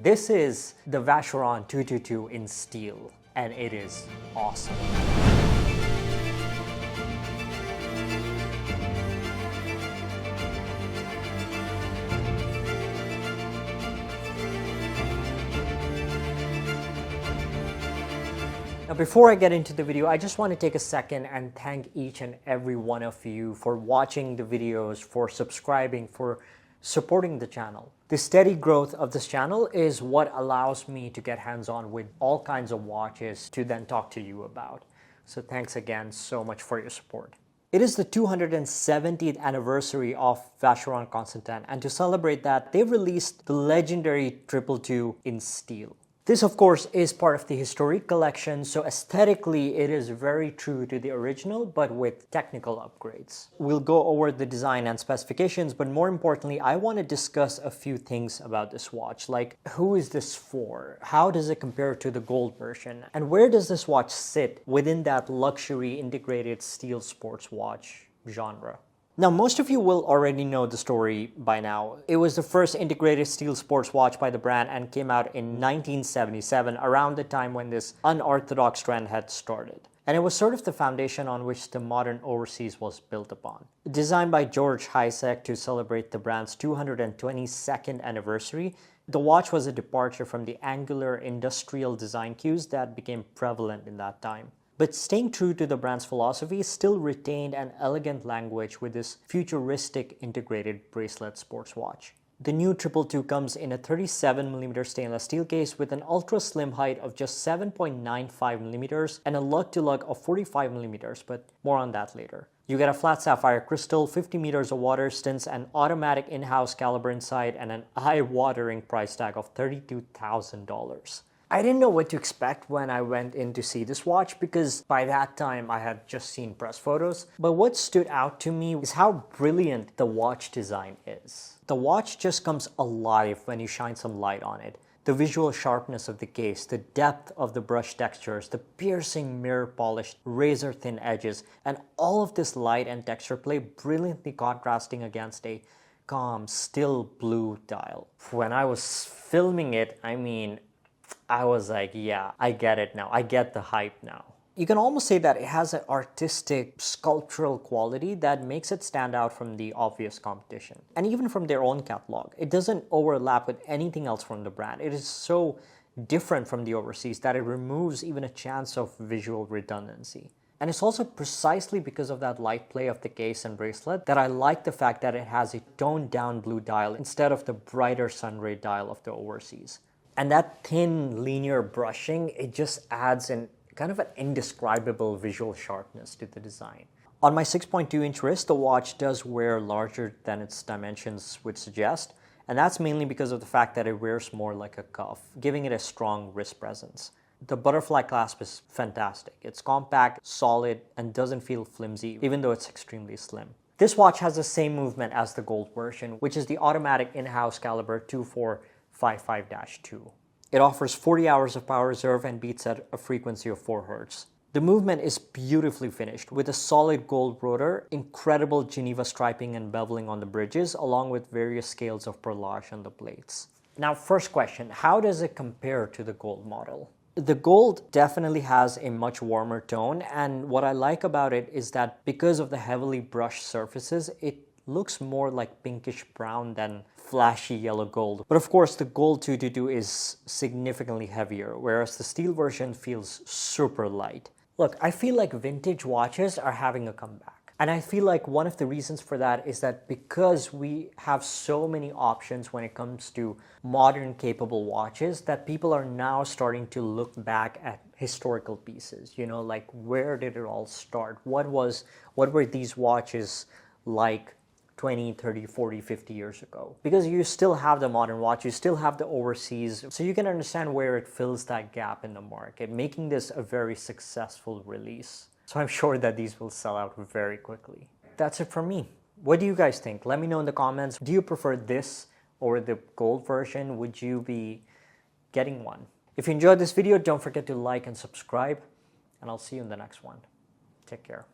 This is the Vacheron 222 in steel, and it is awesome. Now, before I get into the video, I just want to take a second and thank each and every one of you for watching the videos, for subscribing, for supporting the channel. The steady growth of this channel is what allows me to get hands-on with all kinds of watches to then talk to you about. So thanks again so much for your support. It is the 270th anniversary of Vacheron Constantin, and to celebrate that, they've released the legendary 222 in steel. This, of course, is part of the historic collection, so aesthetically it is very true to the original, but with technical upgrades. We'll go over the design and specifications, but more importantly, I want to discuss a few things about this watch, like who is this for? How does it compare to the gold version? And where does this watch sit within that luxury integrated steel sports watch genre? Now, most of you will already know the story by now. It was the first integrated steel sports watch by the brand and came out in 1977, around the time when this unorthodox trend had started. And it was sort of the foundation on which the modern overseas was built upon. Designed by George Hisek to celebrate the brand's 222nd anniversary, the watch was a departure from the angular industrial design cues that became prevalent in that time. But staying true to the brand's philosophy, still retained an elegant language with this futuristic integrated bracelet sports watch. The new 222 comes in a 37mm stainless steel case with an ultra slim height of just 7.95mm and a lug-to-lug of 45mm, but more on that later. You get a flat sapphire crystal, 50 meters of water resistance, an automatic in-house caliber inside, and an eye-watering price tag of $32,000. I didn't know what to expect when I went in to see this watch because by that time I had just seen press photos. But what stood out to me is how brilliant the watch design is. The watch just comes alive when you shine some light on it. The visual sharpness of the case, the depth of the brush textures, the piercing mirror polished razor thin edges, and all of this light and texture play brilliantly contrasting against a calm, still blue dial. When I was filming it, I was like, yeah, I get it now. I get the hype now. You can almost say that it has an artistic, sculptural quality that makes it stand out from the obvious competition. And even from their own catalog. It doesn't overlap with anything else from the brand. It is so different from the overseas that it removes even a chance of visual redundancy. And it's also precisely because of that light play of the case and bracelet that I like the fact that it has a toned down blue dial instead of the brighter sunray dial of the overseas. And that thin, linear brushing, it just adds an indescribable visual sharpness to the design. On my 6.2-inch wrist, the watch does wear larger than its dimensions would suggest, and that's mainly because of the fact that it wears more like a cuff, giving it a strong wrist presence. The butterfly clasp is fantastic. It's compact, solid, and doesn't feel flimsy, even though it's extremely slim. This watch has the same movement as the gold version, which is the automatic in-house caliber 2455-2. It offers 40 hours of power reserve and beats at a frequency of 4 Hz. The movement is beautifully finished with a solid gold rotor, incredible Geneva striping and beveling on the bridges, along with various scales of perlage on the plates. Now, first question, how does it compare to the gold model? The gold definitely has a much warmer tone, and what I like about it is that because of the heavily brushed surfaces, it looks more like pinkish brown than flashy yellow gold. But of course, the gold 222 is significantly heavier, whereas the steel version feels super light. Look, I feel like vintage watches are having a comeback. And I feel like one of the reasons for that is that because we have so many options when it comes to modern capable watches, that people are now starting to look back at historical pieces. You know, like where did it all start? What were these watches like 20, 30, 40, 50 years ago? Because you still have the modern watch, you still have the overseas, so you can understand where it fills that gap in the market, making this a very successful release. So I'm sure that these will sell out very quickly. That's it for me. What do you guys think? Let me know in the comments. Do you prefer this or the gold version? Would you be getting one? If you enjoyed this video, don't forget to like and subscribe, and I'll see you in the next one. Take care.